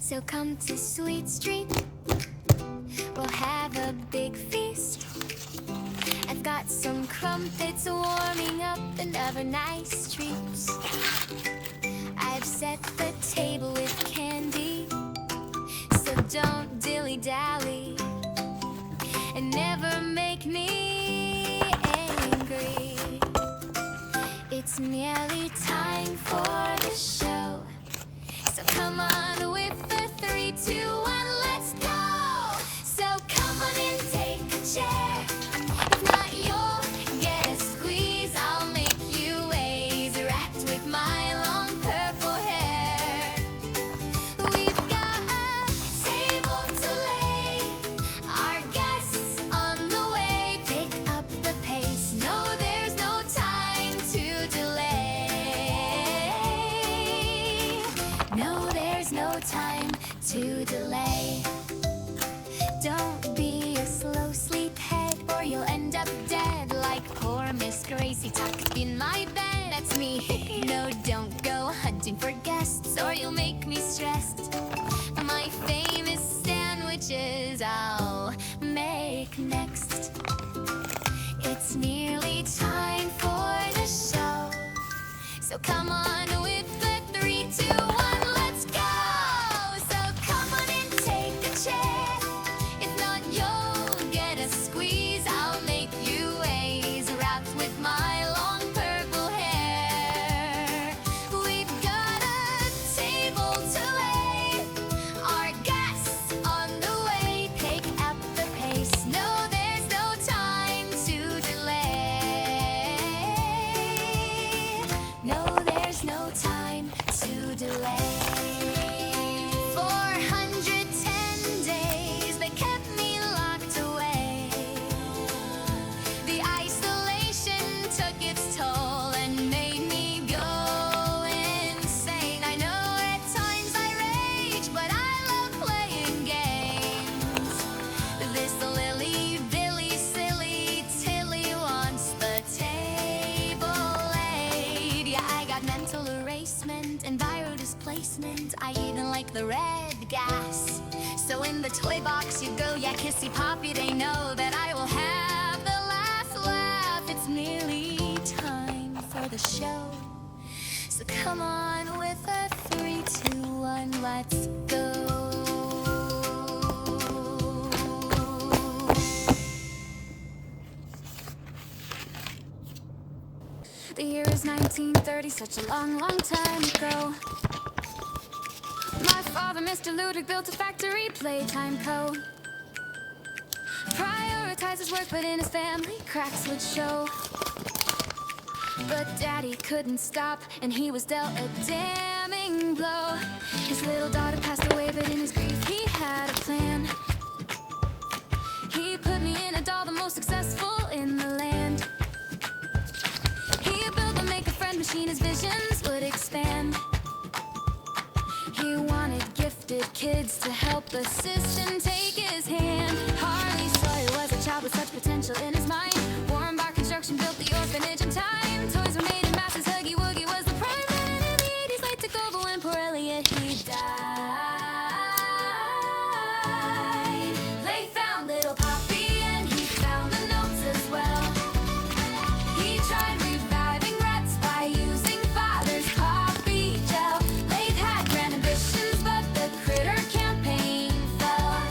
So come to Sweet Street, we'll have a big feast. I've got some crumpets warming up and other nice treats. I've set the table with candy, so don't dilly-dally and never make me angry. It's nearly time for the show, so come on with the 3, 2, 1, let's go. So come on and take a chair. If not, you'll get a squeeze. I'll make you ways wrapped with my long purple hair. We've got a table to lay, our guests on the way. Pick up the pace, no, there's no time to delay. No, there's no time to delay. Don't be a slow sleephead, or you'll end up dead like poor Miss Gracie tucked in my bed. That's me. No, don't go hunting for guests, or you'll make me stressed. My famous sandwiches I'll make next. It's nearly time for the show, so come on with the 3, 2, 1, let's go. So come on and take a chair. If not, you'll get a squeeze. I'll make you ways wrapped with my long purple hair. We've got a table to lay, our guests on the way. Pick up the pace, no, there's no time to delay. No, there's no time to delay. 410 days they kept me locked away. The isolation took its toll and made me go insane. I know at times I rage, but I love playing games. This lily-billy silly Tilly wants the table laid. Yeah, I got mental erasement and viral displacement. I even like the red gas. So in the toy box you go, yeah, kissy poppy, they know that I will have the last laugh. It's nearly time for the show, so come on with a 3, 2, 1, let's go. The year is 1930, such a long, long time ago. My father, Mr. Ludwig, built a factory, Playtime Co. Prioritized his work, but in his family, cracks would show. But Daddy couldn't stop, and he was dealt a damning blow. His little daughter passed away, but in his grief he had a plan. He put me in a doll, the most successful in the land. He built a make-a-friend machine, his visions would expand. He wanted gifted kids to help the system take his hand. Harley Sawyer was a child with such potential in his mind. Warren Bar Construction built the orphanage in time. Toys were made in masses, Huggy Wuggy was the prime. And in the 80s, late to global, when poor Elliot, he died. They found little Poppy and he found the notes as well. He tried reviving rats by using father's poppy gel. They've had grand ambitions, but the critter campaign fell.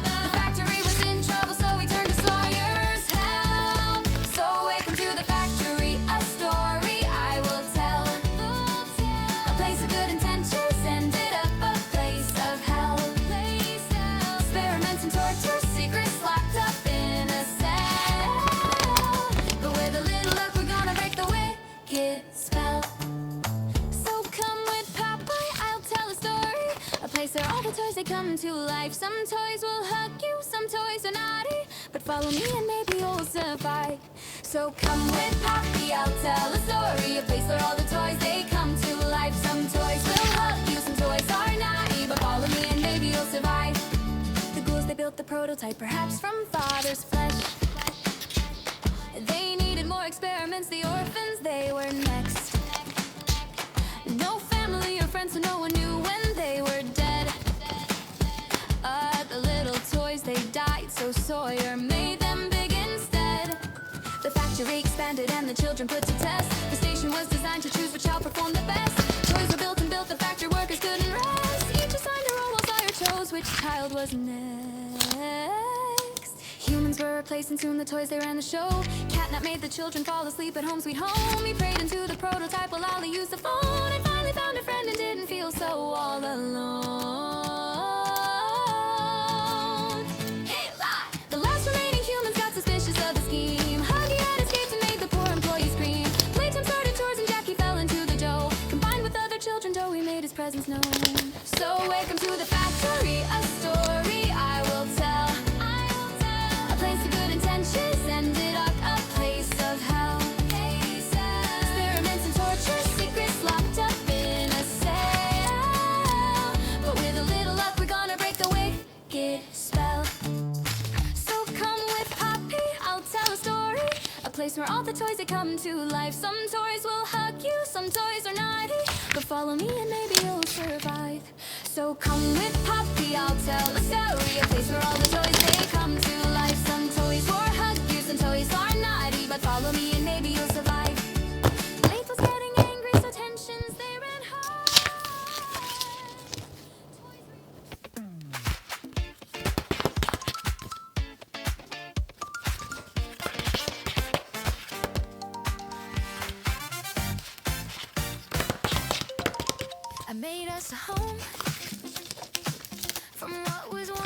The factory was in trouble, so he turned to Sawyer's help. So welcome to the factory, a story I will tell. A place of good intentions ended up a place of hell. Experiments and torture, secrets locked up in a cell. But with a little luck, we're gonna break the wicked spell. So come with Popeye, I'll tell a story. A place where all the toys, they come to life. Some toys will hug you, some toys are naughty, but follow me and maybe you'll survive. So come with Poppy, I'll tell a story. A place where all the toys, they come to life. Some toys will hug you, some toys are naughty, but follow me and maybe you'll survive. The ghouls, they built the prototype, perhaps from father's flesh. They needed more experiments, the orphans, they were next. No family or friends, so no one knew when they were dead. so Sawyer made them big instead. The factory expanded and the children put to test. The station was designed to choose which child performed the best. Toys were built and built, the factory workers couldn't rest. Each assigned a role while Sawyer chose which child was next. Humans were replaced and soon the toys they ran the show. Catnap made the children fall asleep at home sweet home. He prayed into the prototype while Ollie used the phone, and finally found a friend and didn't feel so all alone. Hey, lie! The last remaining humans got suspicious of the scheme. Huggy had escaped and made the poor employee scream. Playtime started chores and Jackie fell into the Joe. Combined with other children, Joey made his presence known. So welcome to the factory, a story I will tell. A place of good intentions ended up a place of hell. Experiments and torture, secrets locked up in a cell. But with a little luck, we're gonna break the wicked spell. So come with Poppy, I'll tell a story. A place where all the toys they come to life. Some toys will hug you, some toys are naughty. But follow me and maybe you'll survive. So come with Poppy, I'll tell a story. A place where all the toys they come to life. Some toys will hug you, some toys are naughty. But follow me and maybe you'll survive. Blake was getting angry, so tensions they ran high. I made us a home from what was once